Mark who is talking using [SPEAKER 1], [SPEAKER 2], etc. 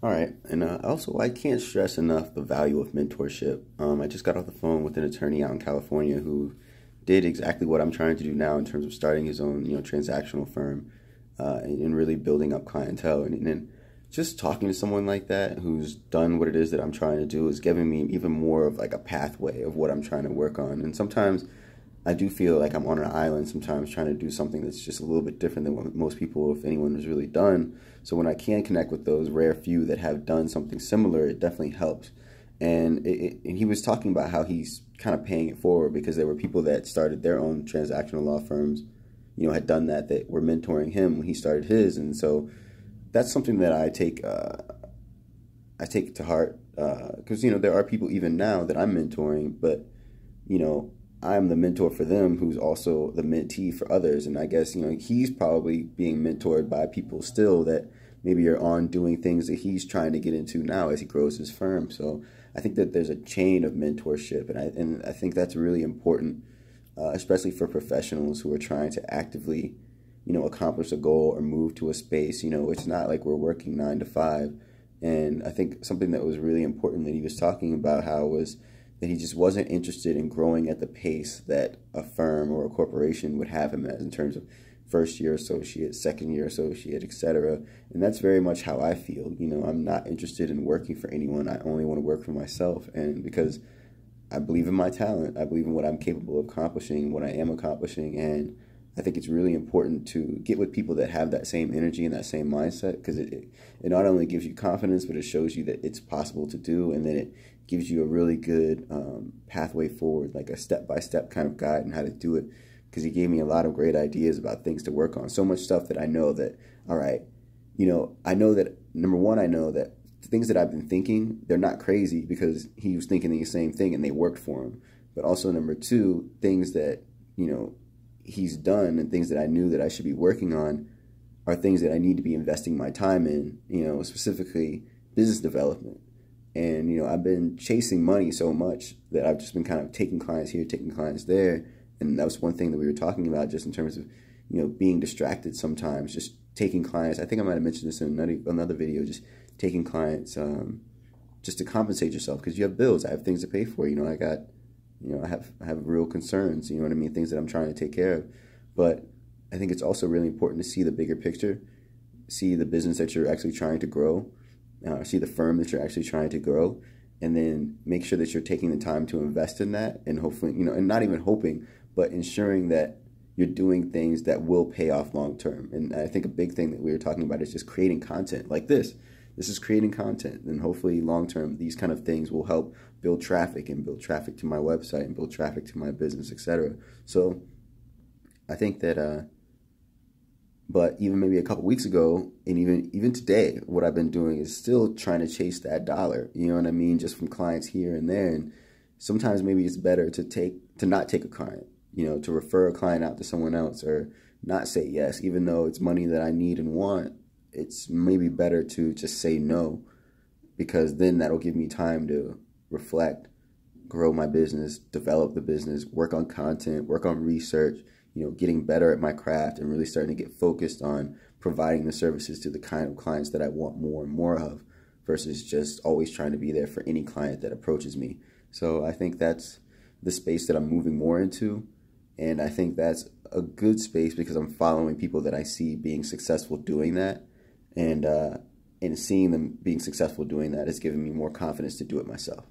[SPEAKER 1] All right, and also I can't stress enough the value of mentorship. I just got off the phone with an attorney out in California who did exactly what I'm trying to do now in terms of starting his own, transactional firm, and really building up clientele. And just talking to someone like that who's done what it is that I'm trying to do is giving me even more of like a pathway of what I'm trying to work on. And sometimes I do feel like I'm on an island sometimes trying to do something that's just a little bit different than what most people, if anyone, has really done. So when I can connect with those rare few that have done something similar, it definitely helps. And he was talking about how he's kind of paying it forward because there were people that started their own transactional law firms, had done that were mentoring him when he started his. And so that's something that I take to heart because, there are people even now that I'm mentoring, but, I'm the mentor for them who's also the mentee for others. And I guess, he's probably being mentored by people still that maybe are on doing things that he's trying to get into now as he grows his firm. So I think that there's a chain of mentorship, and I think that's really important, especially for professionals who are trying to actively, accomplish a goal or move to a space. It's not like we're working 9 to 5. And I think something that was really important that he was talking about how was that he just wasn't interested in growing at the pace that a firm or a corporation would have him as in terms of first year associate, second year associate, etc. And that's very much how I feel. I'm not interested in working for anyone. I only want to work for myself. And because I believe in my talent, I believe in what I'm capable of accomplishing, what I am accomplishing, and I think it's really important to get with people that have that same energy and that same mindset because it not only gives you confidence, but it shows you that it's possible to do, and then it gives you a really good pathway forward, like a step-by-step kind of guide on how to do it, because he gave me a lot of great ideas about things to work on. So much stuff that I know that, all right, I know that, number one, I know that things that I've been thinking, they're not crazy because he was thinking the same thing and they worked for him. But also, number two, things that, he's done and things that I knew that I should be working on are things that I need to be investing my time in, specifically business development. And, I've been chasing money so much that I've just been kind of taking clients here, taking clients there. And that was one thing that we were talking about just in terms of, being distracted sometimes, just taking clients. I think I might have mentioned this in another video, just taking clients just to compensate yourself because you have bills. I have things to pay for. I have real concerns, you know what I mean, things that I'm trying to take care of. But I think it's also really important to see the bigger picture, see the business that you're actually trying to grow, see the firm that you're actually trying to grow, and then make sure that you're taking the time to invest in that and hopefully, and not even hoping, but ensuring that you're doing things that will pay off long term. And I think a big thing that we were talking about is just creating content like this. This is creating content, and hopefully long term these kind of things will help build traffic and build traffic to my website and build traffic to my business, etc. So I think that but even maybe a couple weeks ago and even today, what I've been doing is still trying to chase that dollar, you know what I mean, just from clients here and there. And sometimes maybe it's better to not take a client, to refer a client out to someone else or not say yes, even though it's money that I need and want. It's maybe better to just say no, because then that'll give me time to reflect, grow my business, develop the business, work on content, work on research, getting better at my craft and really starting to get focused on providing the services to the kind of clients that I want more and more of versus just always trying to be there for any client that approaches me. So I think that's the space that I'm moving more into. And I think that's a good space because I'm following people that I see being successful doing that. And seeing them being successful doing that has given me more confidence to do it myself.